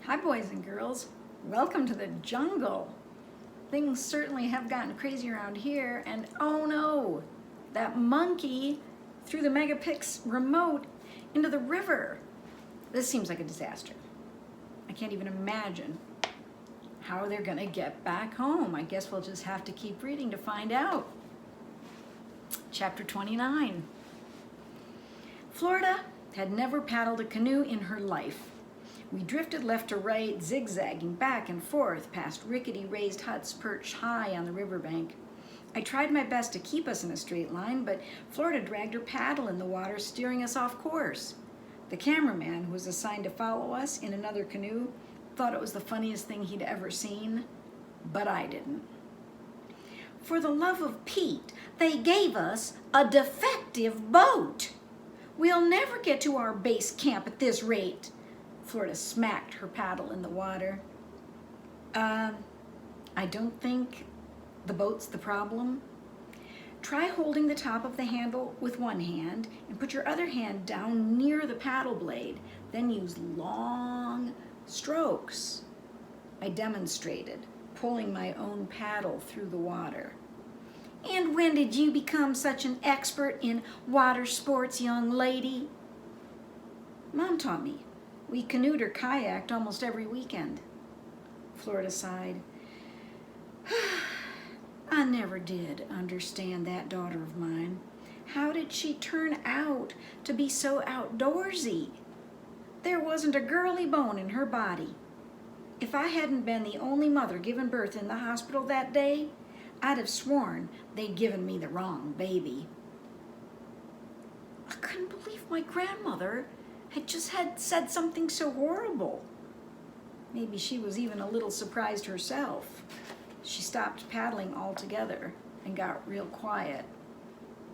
Hi, boys and girls. Welcome to the jungle. Things certainly have gotten crazy around here, and oh no, that monkey threw the Megapix remote into the river. This seems like a disaster. I can't even imagine how they're gonna get back home. I guess we'll just have to keep reading to find out. Chapter 29. Florida had never paddled a canoe in her life. We drifted left to right, zigzagging back and forth past rickety raised huts perched high on the riverbank. I tried my best to keep us in a straight line, but Florida dragged her paddle in the water, steering us off course. The cameraman, who was assigned to follow us in another canoe, thought it was the funniest thing he'd ever seen, but I didn't. For the love of Pete, they gave us a defective boat. We'll never get to our base camp at this rate. Florida smacked her paddle in the water. I don't think the boat's the problem. Try holding the top of the handle with one hand and put your other hand down near the paddle blade. Then use long strokes. I demonstrated, pulling my own paddle through the water. And when did you become such an expert in water sports, young lady? Mom taught me. We canoed or kayaked almost every weekend. Florida sighed. I never did understand that daughter of mine. How did she turn out to be so outdoorsy? There wasn't a girly bone in her body. If I hadn't been the only mother given birth in the hospital that day, I'd have sworn they'd given me the wrong baby. I couldn't believe my grandmother had said something so horrible. Maybe she was even a little surprised herself. She stopped paddling altogether and got real quiet.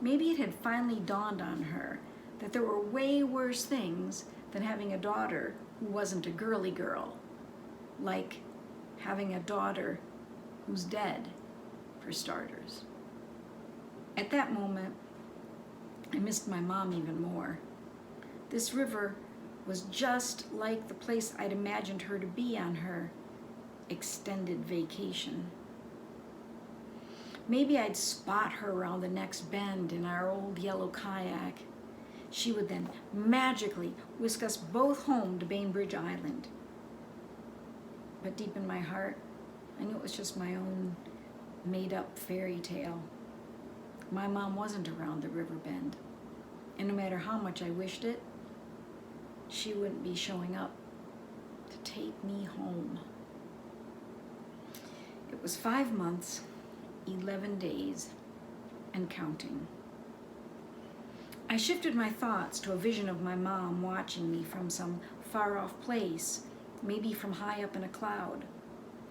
Maybe it had finally dawned on her that there were way worse things than having a daughter who wasn't a girly girl, like having a daughter who's dead, for starters. At that moment, I missed my mom even more. This river was just like the place I'd imagined her to be on her extended vacation. Maybe I'd spot her around the next bend in our old yellow kayak. She would then magically whisk us both home to Bainbridge Island. But deep in my heart, I knew it was just my own made-up fairy tale. My mom wasn't around the river bend, and no matter how much I wished it, she wouldn't be showing up to take me home. It was 5 months, 11 days, and counting. I shifted my thoughts to a vision of my mom watching me from some far-off place, maybe from high up in a cloud.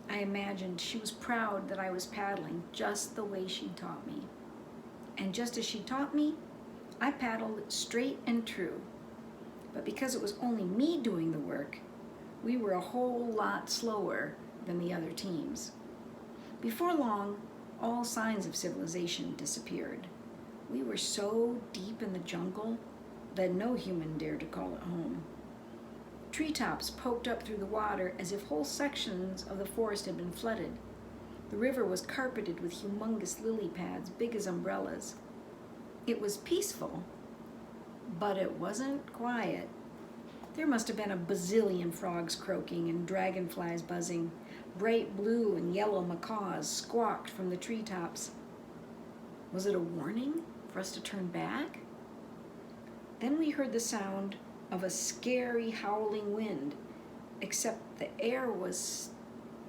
I imagined she was proud that I was paddling just the way she taught me. And just as she taught me, I paddled straight and true. But because it was only me doing the work, we were a whole lot slower than the other teams. Before long, all signs of civilization disappeared. We were so deep in the jungle that no human dared to call it home. Treetops poked up through the water as if whole sections of the forest had been flooded. The river was carpeted with humongous lily pads, big as umbrellas. It was peaceful, but it wasn't quiet. There must have been a bazillion frogs croaking and dragonflies buzzing. Bright blue and yellow macaws squawked from the treetops. Was it a warning for us to turn back? Then we heard the sound of a scary howling wind, except the air was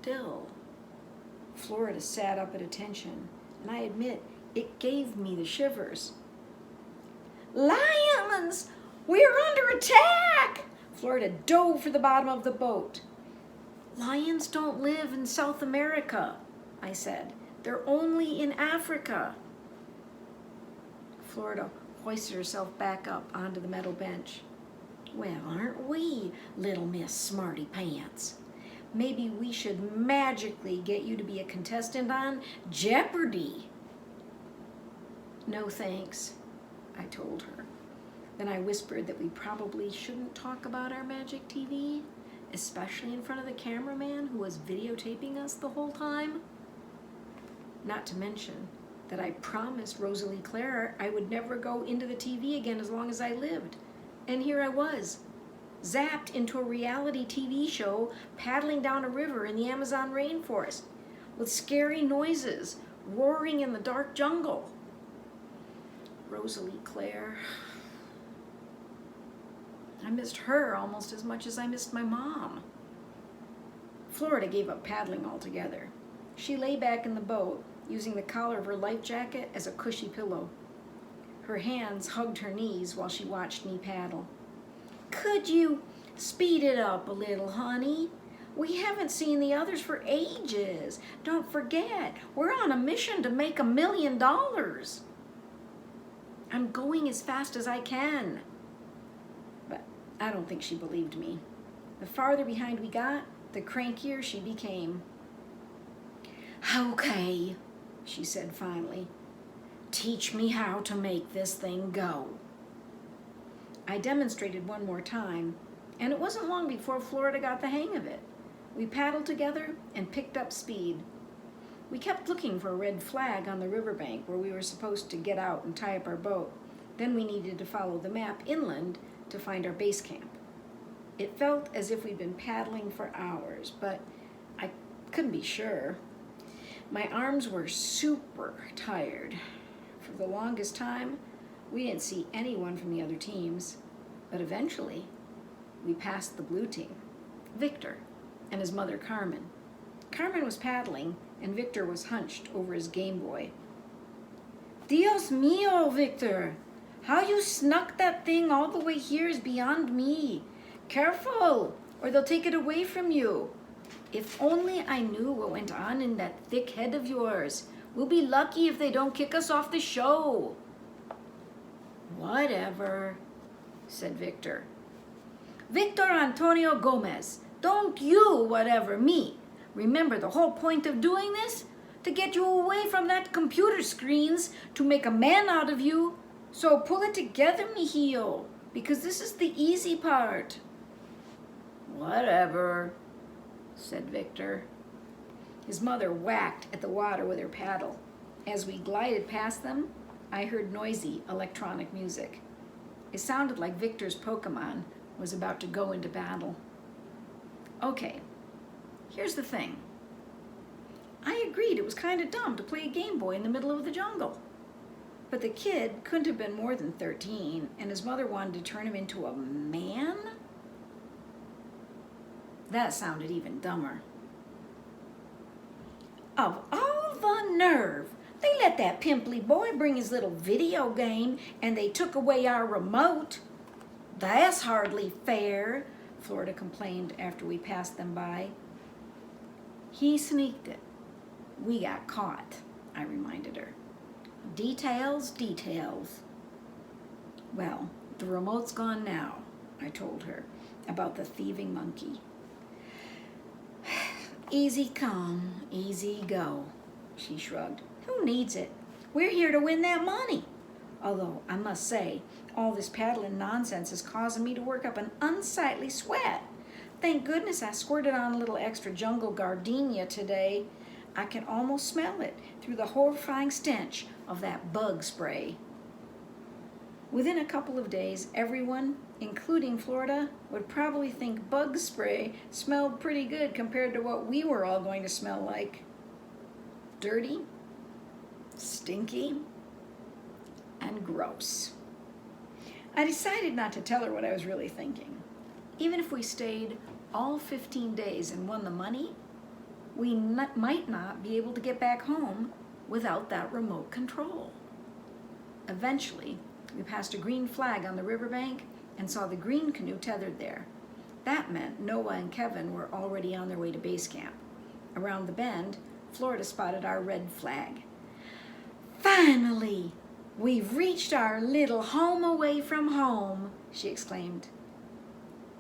still. Florida sat up at attention, and I admit it gave me the shivers. Lions! We're under attack! Florida dove for the bottom of the boat. Lions don't live in South America, I said. They're only in Africa. Florida hoisted herself back up onto the metal bench. Well, aren't we, little Miss Smarty Pants? Maybe we should magically get you to be a contestant on Jeopardy. No thanks, I told her. Then I whispered that we probably shouldn't talk about our magic TV, especially in front of the cameraman who was videotaping us the whole time. Not to mention that I promised Rosalie Claire I would never go into the TV again as long as I lived. And here I was, zapped into a reality TV show paddling down a river in the Amazon rainforest with scary noises roaring in the dark jungle. Rosalie Claire. I missed her almost as much as I missed my mom. Florida gave up paddling altogether. She lay back in the boat, using the collar of her life jacket as a cushy pillow. Her hands hugged her knees while she watched me paddle. Could you speed it up a little, honey? We haven't seen the others for ages. Don't forget, we're on a mission to make $1 million. I'm going as fast as I can. But I don't think she believed me. The farther behind we got, the crankier she became. Okay, she said finally. Teach me how to make this thing go. I demonstrated one more time, and it wasn't long before Florida got the hang of it. We paddled together and picked up speed. We kept looking for a red flag on the riverbank where we were supposed to get out and tie up our boat. Then we needed to follow the map inland to find our base camp. It felt as if we'd been paddling for hours, but I couldn't be sure. My arms were super tired. For the longest time, we didn't see anyone from the other teams, but eventually we passed the blue team, Victor and his mother Carmen. Carmen was paddling and Victor was hunched over his Game Boy. Dios mío, Victor! How you snuck that thing all the way here is beyond me. Careful, or they'll take it away from you. If only I knew what went on in that thick head of yours. We'll be lucky if they don't kick us off the show. Whatever, said Victor. Victor Antonio Gomez, don't you whatever me. Remember the whole point of doing this? To get you away from that computer screens, to make a man out of you. So pull it together, mijillo, because this is the easy part. Whatever, said Victor. His mother whacked at the water with her paddle. As we glided past them, I heard noisy electronic music. It sounded like Victor's Pokemon was about to go into battle. Okay, here's the thing. I agreed it was kind of dumb to play a Game Boy in the middle of the jungle. But the kid couldn't have been more than 13, and his mother wanted to turn him into a man? That sounded even dumber. Of all the nerve! They let that pimply boy bring his little video game, and they took away our remote. That's hardly fair, Florida complained after we passed them by. He sneaked it. We got caught, I reminded her. Details, details. Well, the remote's gone now, I told her, about the thieving monkey. Easy come, easy go, she shrugged. Who needs it? We're here to win that money. Although, I must say, all this paddling nonsense is causing me to work up an unsightly sweat. Thank goodness I squirted on a little extra jungle gardenia today. I can almost smell it through the horrifying stench of that bug spray. Within a couple of days, everyone, including Florida, would probably think bug spray smelled pretty good compared to what we were all going to smell like. Dirty, stinky, and gross. I decided not to tell her what I was really thinking. Even if we stayed all 15 days and won the money, we might not be able to get back home without that remote control. Eventually, we passed a green flag on the riverbank and saw the green canoe tethered there. That meant Noah and Kevin were already on their way to base camp. Around the bend, Florida spotted our red flag. Finally, we've reached our little home away from home, she exclaimed.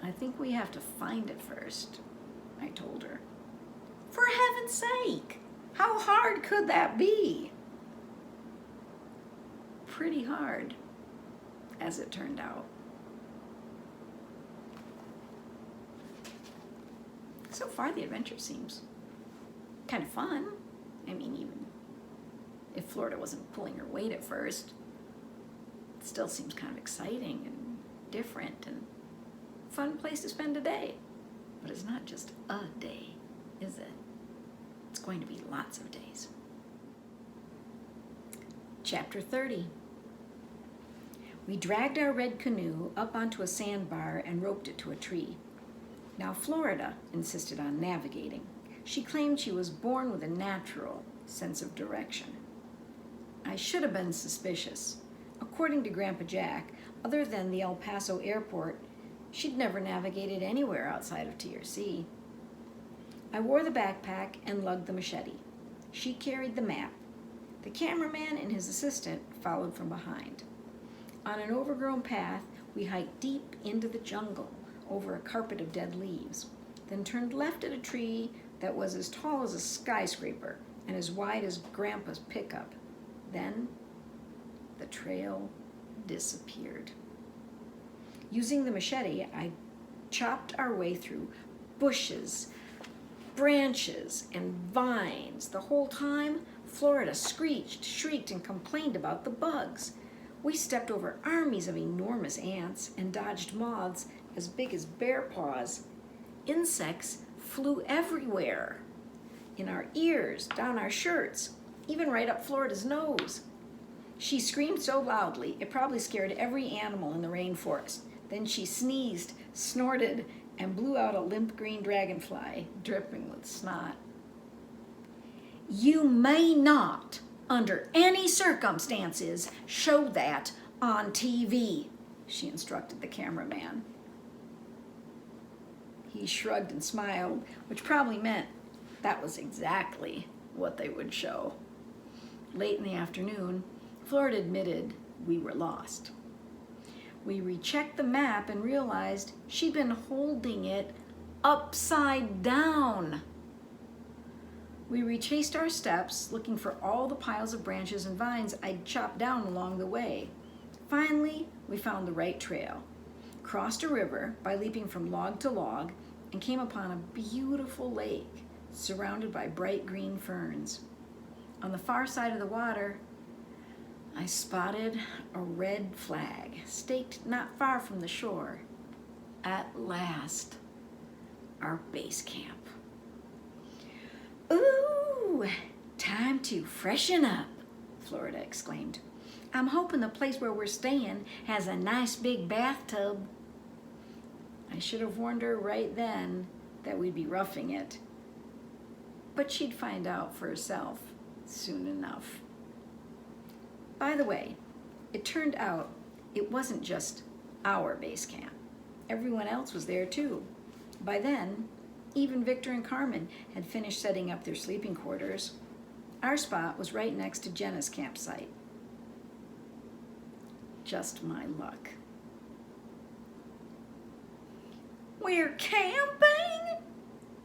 I think we have to find it first, I told her. For heaven's sake, how hard could that be? Pretty hard, as it turned out. So far, the adventure seems kind of fun. I mean, even if Florida wasn't pulling her weight at first, it still seems kind of exciting and different and fun place to spend a day. But it's not just a day, is it? It's going to be lots of days. Chapter 30. We dragged our red canoe up onto a sandbar and roped it to a tree. Now Florida insisted on navigating. She claimed she was born with a natural sense of direction. I should have been suspicious. According to Grandpa Jack, other than the El Paso airport, she'd never navigated anywhere outside of TRC. I wore the backpack and lugged the machete. She carried the map. The cameraman and his assistant followed from behind. On an overgrown path, we hiked deep into the jungle over a carpet of dead leaves, then turned left at a tree that was as tall as a skyscraper and as wide as Grandpa's pickup. Then the trail disappeared. Using the machete, I chopped our way through bushes, branches, and vines. The whole time, Florida screeched, shrieked, and complained about the bugs. We stepped over armies of enormous ants and dodged moths as big as bear paws. Insects flew everywhere, in our ears, down our shirts, even right up Florida's nose. She screamed so loudly, it probably scared every animal in the rainforest. Then she sneezed, snorted, and blew out a limp green dragonfly, dripping with snot. You may not, under any circumstances, show that on TV, she instructed the cameraman. He shrugged and smiled, which probably meant that was exactly what they would show. Late in the afternoon, Florida admitted we were lost. We rechecked the map and realized she'd been holding it upside down. We retraced our steps, looking for all the piles of branches and vines I'd chopped down along the way. Finally, we found the right trail, crossed a river by leaping from log to log, and came upon a beautiful lake surrounded by bright green ferns. On the far side of the water, I spotted a red flag staked not far from the shore. At last, our base camp. Ooh, time to freshen up, Florida exclaimed. I'm hoping the place where we're staying has a nice big bathtub. I should have warned her right then that we'd be roughing it, but she'd find out for herself soon enough. By the way, it turned out it wasn't just our base camp. Everyone else was there too. By then, even Victor and Carmen had finished setting up their sleeping quarters. Our spot was right next to Jenna's campsite. Just my luck. We're camping?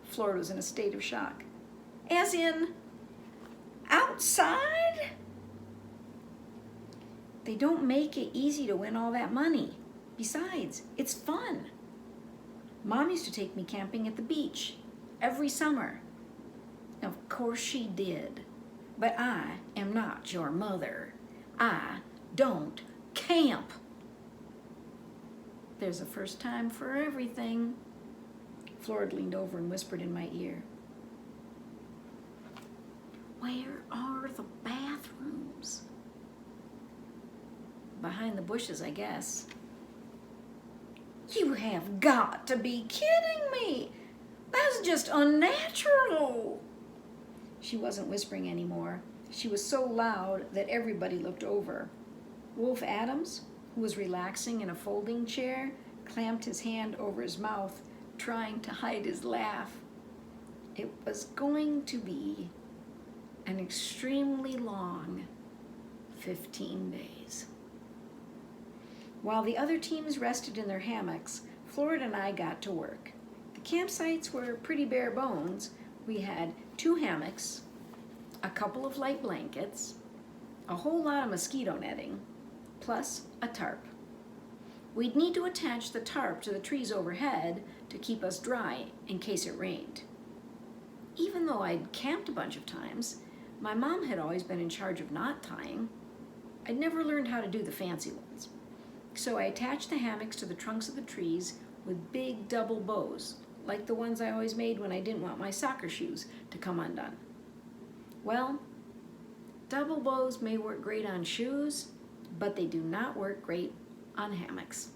Florida was in a state of shock. As in, outside? They don't make it easy to win all that money. Besides, it's fun. Mom used to take me camping at the beach every summer. Of course she did. But I am not your mother. I don't camp. There's a first time for everything. Florida leaned over and whispered in my ear. Where are the bathrooms? Behind the bushes, I guess. You have got to be kidding me. That's just unnatural. She wasn't whispering anymore. She was so loud that everybody looked over. Wolf Adams, who was relaxing in a folding chair, clamped his hand over his mouth, trying to hide his laugh. It was going to be an extremely long 15 days. While the other teams rested in their hammocks, Florida and I got to work. The campsites were pretty bare bones. We had 2 hammocks, a couple of light blankets, a whole lot of mosquito netting, plus a tarp. We'd need to attach the tarp to the trees overhead to keep us dry in case it rained. Even though I'd camped a bunch of times, my mom had always been in charge of knot tying. I'd never learned how to do the fancy ones. So I attached the hammocks to the trunks of the trees with big double bows, like the ones I always made when I didn't want my soccer shoes to come undone. Well, double bows may work great on shoes, but they do not work great on hammocks.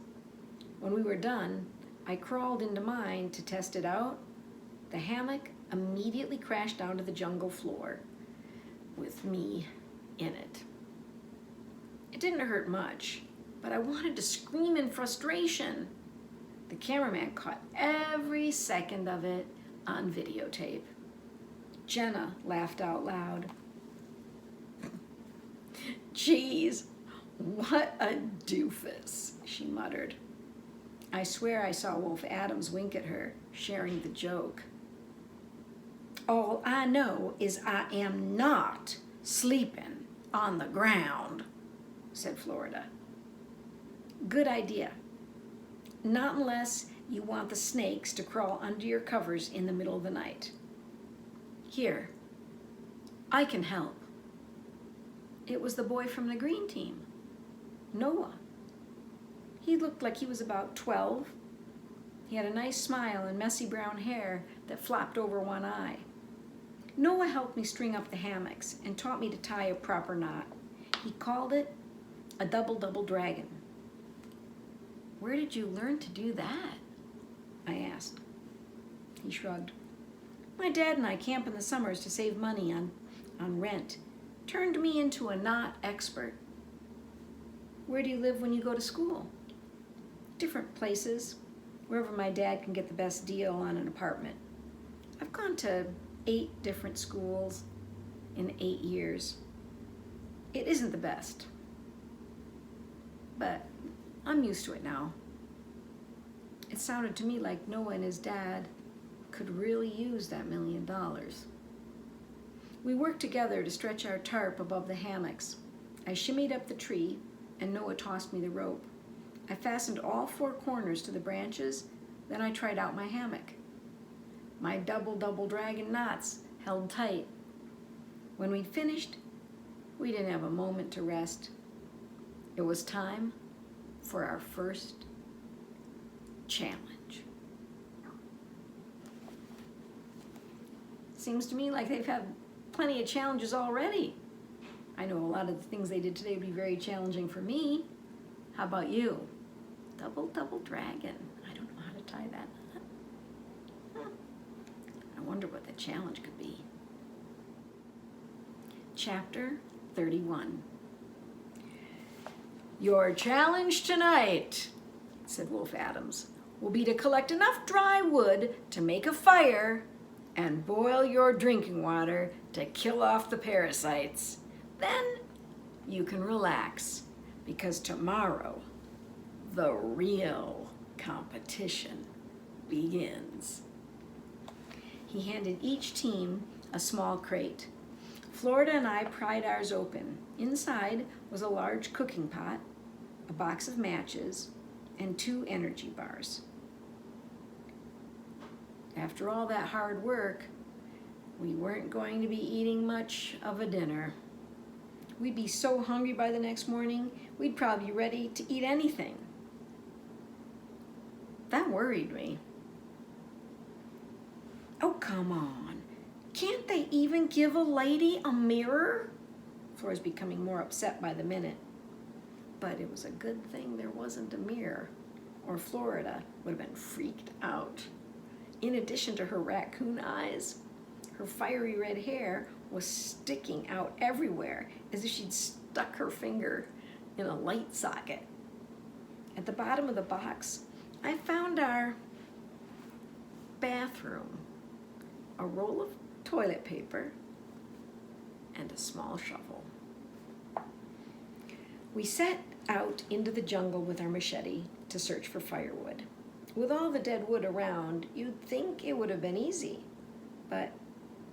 When we were done, I crawled into mine to test it out. The hammock immediately crashed down to the jungle floor with me in it. It didn't hurt much, but I wanted to scream in frustration. The cameraman caught every second of it on videotape. Jenna laughed out loud. "Geez, what a doofus," she muttered. I swear I saw Wolf Adams wink at her, sharing the joke. "All I know is I am not sleeping on the ground," said Florida. "Good idea. Not unless you want the snakes to crawl under your covers in the middle of the night. Here, I can help." It was the boy from the green team, Noah. He looked like he was about 12. He had a nice smile and messy brown hair that flopped over one eye. Noah helped me string up the hammocks and taught me to tie a proper knot. He called it a double dragon. "Where did you learn to do that?" I asked. He shrugged. "My dad and I camp in the summers to save money on rent. Turned me into a knot expert." "Where do you live when you go to school?" "Different places, wherever my dad can get the best deal on an apartment. I've gone to 8 different schools in 8 years. It isn't the best, but I'm used to it now." It sounded to me like Noah and his dad could really use that $1 million. We worked together to stretch our tarp above the hammocks. I shimmied up the tree, and Noah tossed me the rope. I fastened all 4 corners to the branches, then I tried out my hammock. My double dragon knots held tight. When we'd finished, we didn't have a moment to rest. It was time for our first challenge. Seems to me like they've had plenty of challenges already. I know a lot of the things they did today would be very challenging for me. How about you? Double dragon. I don't know how to tie that knot. I wonder what the challenge could be. Chapter 31. "Your challenge tonight," said Wolf Adams, "will be to collect enough dry wood to make a fire and boil your drinking water to kill off the parasites. Then you can relax, because tomorrow the real competition begins." He handed each team a small crate. Florida and I pried ours open. Inside was a large cooking pot, a box of matches, and 2 energy bars. After all that hard work, we weren't going to be eating much of a dinner. We'd be so hungry by the next morning, we'd probably be ready to eat anything. That worried me. "Oh, come on. Can't they even give a lady a mirror?" Flora's becoming more upset by the minute. But it was a good thing there wasn't a mirror, or Florida would have been freaked out. In addition to her raccoon eyes, her fiery red hair was sticking out everywhere as if she'd stuck her finger in a light socket. At the bottom of the box, I found our bathroom, a roll of toilet paper, and a small shovel. We set out into the jungle with our machete to search for firewood. With all the dead wood around, you'd think it would have been easy, but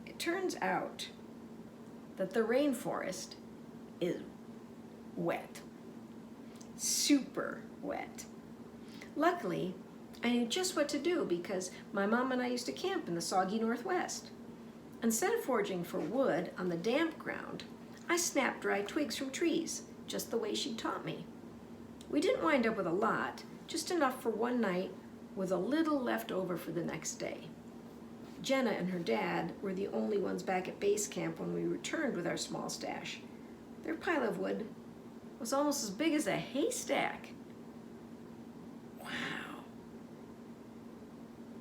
it turns out that the rainforest is wet, super wet. Luckily, I knew just what to do because my mom and I used to camp in the soggy Northwest. Instead of foraging for wood on the damp ground, I snapped dry twigs from trees, just the way she'd taught me. We didn't wind up with a lot, just enough for one night with a little left over for the next day. Jenna and her dad were the only ones back at base camp when we returned with our small stash. Their pile of wood was almost as big as a haystack. Wow,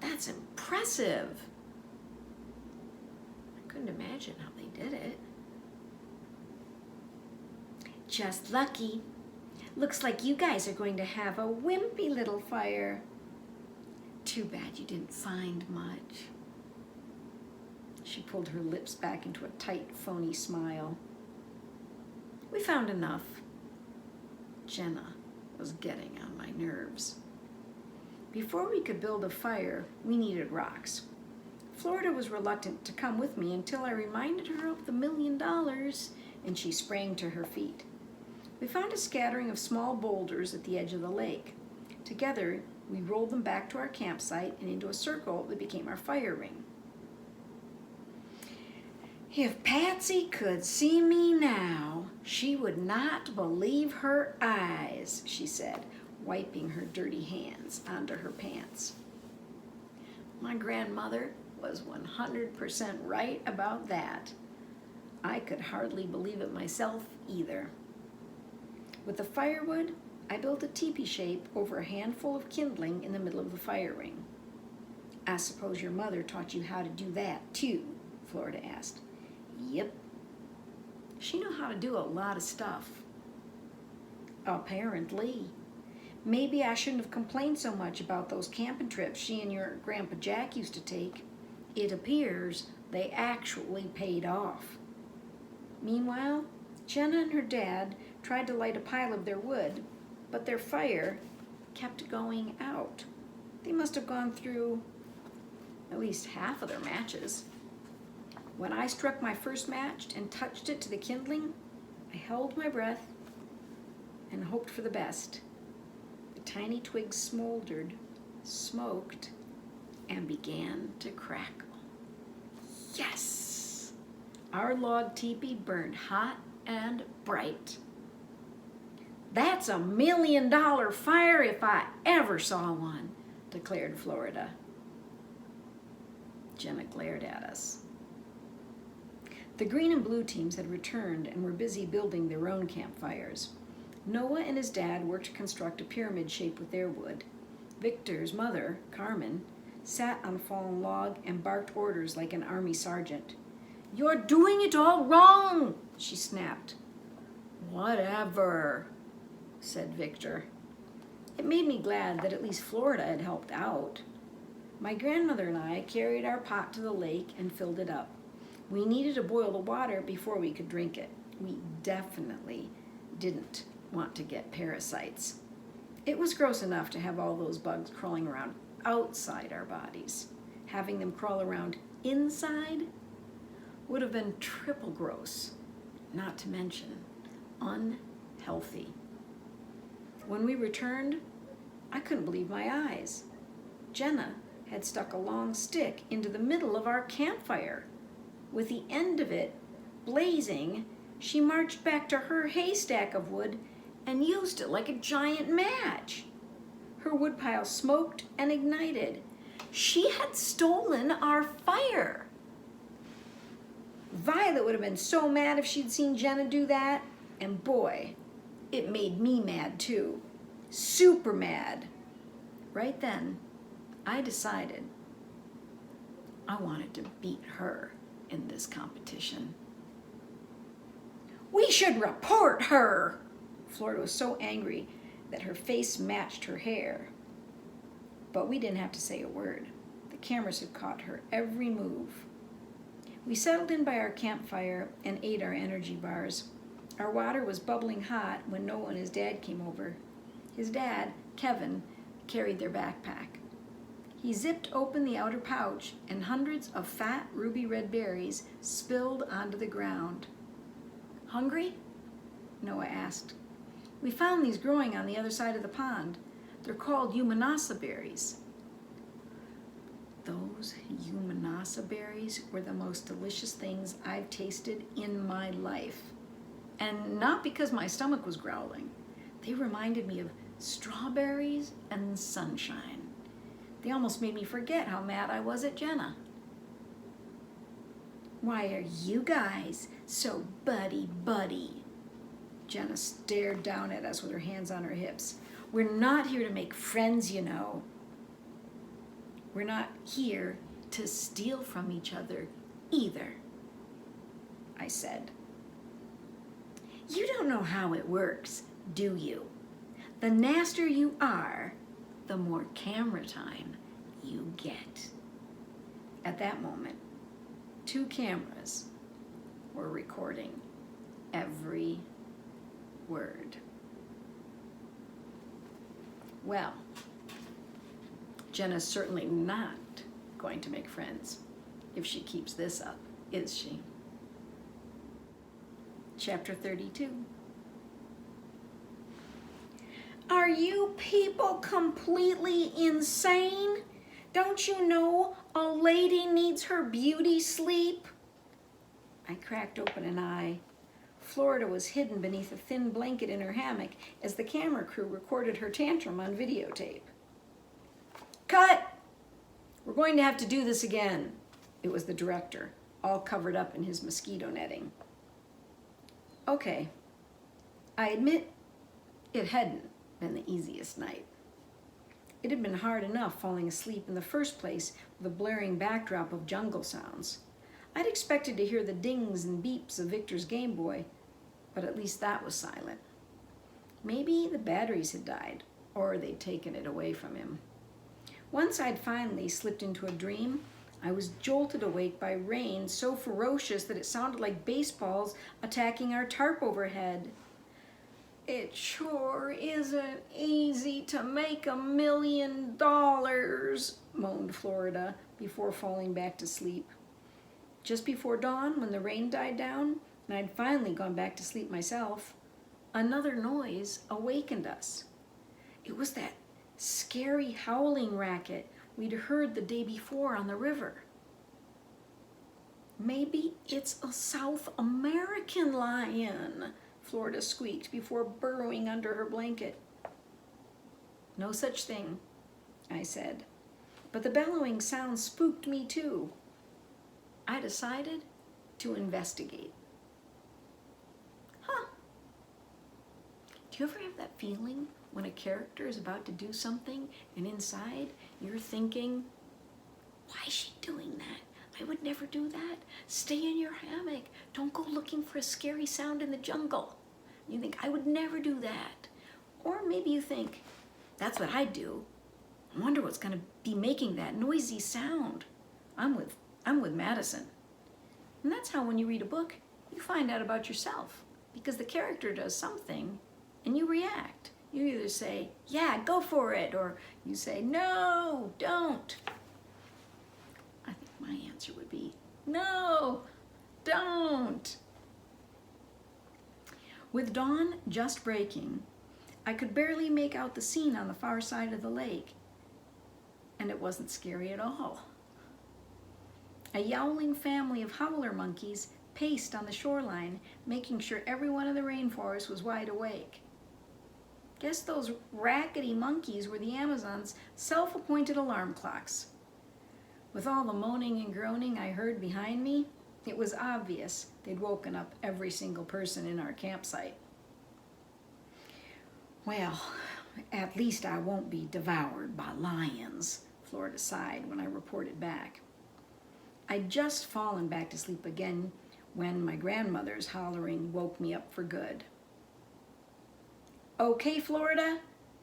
that's impressive. I couldn't imagine how they did it. Just lucky. Looks like you guys are going to have a wimpy little fire. Too bad you didn't find much. She pulled her lips back into a tight, phony smile. We found enough. Jenna was getting on my nerves. Before we could build a fire, we needed rocks. Florida was reluctant to come with me until I reminded her of the $1 million, and she sprang to her feet. We found a scattering of small boulders at the edge of the lake. Together, we rolled them back to our campsite and into a circle that became our fire ring. If Patsy could see me now, she would not believe her eyes, she said, wiping her dirty hands onto her pants. My grandmother was 100% right about that. I could hardly believe it myself either. With the firewood, I built a teepee shape over a handful of kindling in the middle of the fire ring. I suppose your mother taught you how to do that too, Florida asked. Yep. She knew how to do a lot of stuff. Apparently. Maybe I shouldn't have complained so much about those camping trips she and your Grandpa Jack used to take. It appears they actually paid off. Meanwhile, Jenna and her dad tried to light a pile of their wood, but their fire kept going out. They must have gone through at least half of their matches. When I struck my first match and touched it to the kindling, I held my breath and hoped for the best. The tiny twigs smoldered, smoked, and began to crackle. Yes! Our log teepee burned hot and bright. That's $1 million fire if I ever saw one, declared Florida. Jenna glared at us. The green and blue teams had returned and were busy building their own campfires. Noah and his dad worked to construct a pyramid shape with their wood. Victor's mother, Carmen, sat on a fallen log and barked orders like an army sergeant. "You're doing it all wrong," she snapped. "Whatever," said Victor. It made me glad that at least Florida had helped out. My grandmother and I carried our pot to the lake and filled it up. We needed to boil the water before we could drink it. We definitely didn't want to get parasites. It was gross enough to have all those bugs crawling around outside our bodies. Having them crawl around inside would have been triple gross, not to mention unhealthy. When we returned, I couldn't believe my eyes. Jenna had stuck a long stick into the middle of our campfire. With the end of it blazing, she marched back to her haystack of wood and used it like a giant match. Her woodpile smoked and ignited. She had stolen our fire. Violet would have been so mad if she'd seen Jenna do that, and boy, it made me mad too. Super mad. Right then, I decided I wanted to beat her in this competition. "We should report her!" Florida was so angry that her face matched her hair. But we didn't have to say a word. The cameras had caught her every move. We settled in by our campfire and ate our energy bars. Our water was bubbling hot when Noah and his dad came over. His dad, Kevin, carried their backpack. He zipped open the outer pouch, and hundreds of fat ruby red berries spilled onto the ground. "Hungry?" Noah asked. "We found these growing on the other side of the pond. They're called Umanasa berries. Those Umanasa berries were the most delicious things I've tasted in my life. And not because my stomach was growling. They reminded me of strawberries and sunshine. They almost made me forget how mad I was at Jenna. Why are you guys so buddy-buddy? Jenna stared down at us with her hands on her hips. We're not here to make friends, you know. We're not here to steal from each other either, I said. You don't know how it works, do you? The nastier you are, the more camera time you get. At that moment, 2 cameras were recording every word. Well, Jenna's certainly not going to make friends if she keeps this up, is she? Chapter 32. Are you people completely insane? Don't you know a lady needs her beauty sleep? I cracked open an eye. Florida was hidden beneath a thin blanket in her hammock as the camera crew recorded her tantrum on videotape. Cut! We're going to have to do this again. It was the director, all covered up in his mosquito netting. Okay, I admit it hadn't been the easiest night. It had been hard enough falling asleep in the first place with a blaring backdrop of jungle sounds. I'd expected to hear the dings and beeps of Victor's Game Boy, but at least that was silent. Maybe the batteries had died, or they'd taken it away from him. Once I'd finally slipped into a dream, I was jolted awake by rain so ferocious that it sounded like baseballs attacking our tarp overhead. It sure isn't easy to make $1 million, moaned Florida before falling back to sleep. Just before dawn, when the rain died down, and I'd finally gone back to sleep myself, another noise awakened us. It was that scary howling racket we'd heard the day before on the river. Maybe it's a South American lion, Florida squeaked before burrowing under her blanket. No such thing, I said, but the bellowing sound spooked me too. I decided to investigate. Do you ever have that feeling when a character is about to do something and inside you're thinking, why is she doing that? I would never do that. Stay in your hammock. Don't go looking for a scary sound in the jungle. You think, I would never do that. Or maybe you think, that's what I'd do. I wonder what's going to be making that noisy sound. I'm with Madison. And that's how when you read a book, you find out about yourself. Because the character does something and you react. You either say, yeah, go for it, or you say, no, don't. I think my answer would be, no, don't. With dawn just breaking, I could barely make out the scene on the far side of the lake, and it wasn't scary at all. A yowling family of howler monkeys paced on the shoreline, making sure everyone in the rainforest was wide awake. Guess those rackety monkeys were the Amazon's self-appointed alarm clocks. With all the moaning and groaning I heard behind me, it was obvious they'd woken up every single person in our campsite. Well, at least I won't be devoured by lions, Florida sighed when I reported back. I'd just fallen back to sleep again when my grandmother's hollering woke me up for good. Okay, Florida,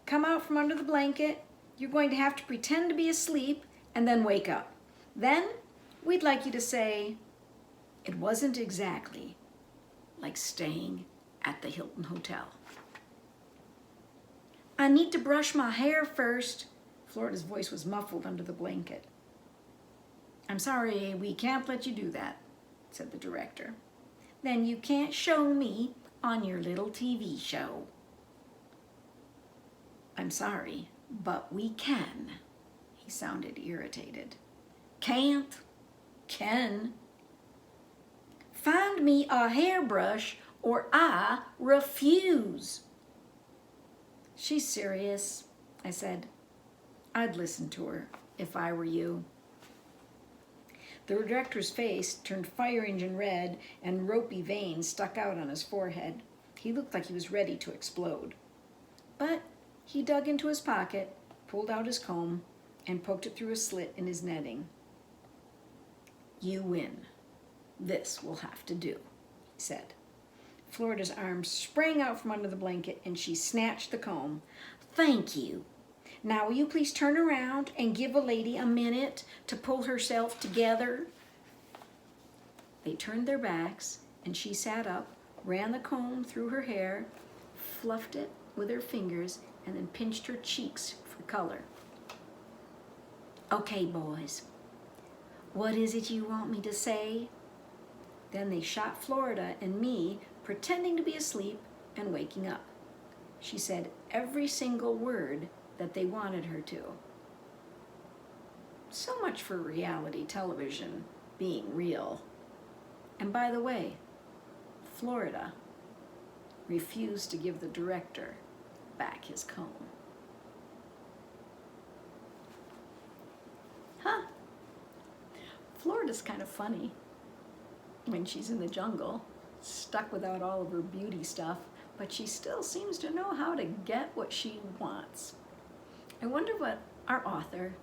come out from under the blanket. You're going to have to pretend to be asleep and then wake up. Then we'd like you to say, it wasn't exactly like staying at the Hilton Hotel. I need to brush my hair first. Florida's voice was muffled under the blanket. I'm sorry, we can't let you do that, said the director. Then you can't show me on your little TV show. I'm sorry, But we can. He sounded irritated. Can't. Can. Find me a hairbrush or I refuse. She's serious, I said. I'd listen to her if I were you. The director's face turned fire engine red and ropey veins stuck out on his forehead. He looked like he was ready to explode. But he dug into his pocket, pulled out his comb, and poked it through a slit in his netting. You win. This will have to do, he said. Florida's arms sprang out from under the blanket and she snatched the comb. Thank you. Now will you please turn around and give a lady a minute to pull herself together? They turned their backs and she sat up, ran the comb through her hair, fluffed it with her fingers, and then pinched her cheeks for color. Okay, boys, what is it you want me to say? Then they shot Florida and me, pretending to be asleep and waking up. She said every single word that they wanted her to. So much for reality television being real. And by the way, Florida refused to give the director back his comb. Huh. Florida's kind of funny when she's in the jungle, stuck without all of her beauty stuff, but she still seems to know how to get what she wants. I wonder what our author,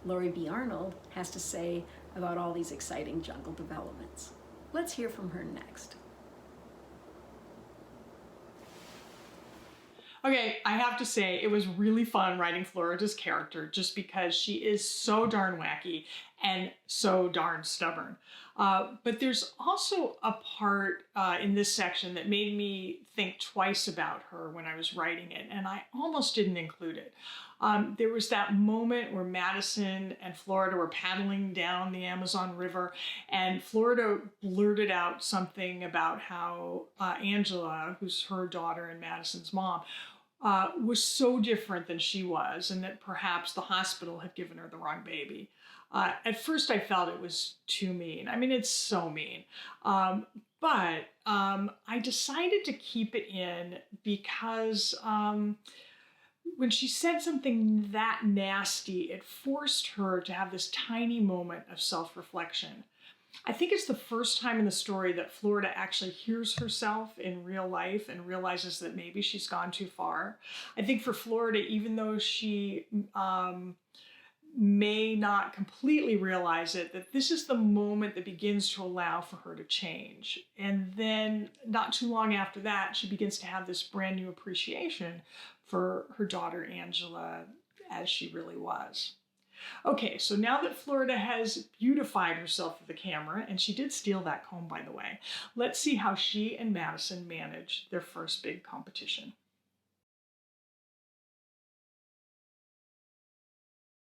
Laurie B. Arnold, has to say about all these exciting jungle developments. Let's hear from her next. Okay, I have to say it was really fun writing Florida's character just because she is so darn wacky and so darn stubborn. But there's also a part in this section that made me think twice about her when I was writing it, and I almost didn't include it. There was that moment where Madison and Florida were paddling down the Amazon River, and Florida blurted out something about how Angela, who's her daughter and Madison's mom, was so different than she was, and that perhaps the hospital had given her the wrong baby. At first I felt it was too mean. I mean, it's so mean. But I decided to keep it in because when she said something that nasty, it forced her to have this tiny moment of self-reflection. I think it's the first time in the story that Florida actually hears herself in real life and realizes that maybe she's gone too far. I think for Florida, even though she may not completely realize it, that this is the moment that begins to allow for her to change. And then not too long after that, she begins to have this brand new appreciation for her daughter Angela as she really was. Okay, so now that Florida has beautified herself for the camera, and she did steal that comb, by the way, let's see how she and Madison manage their first big competition.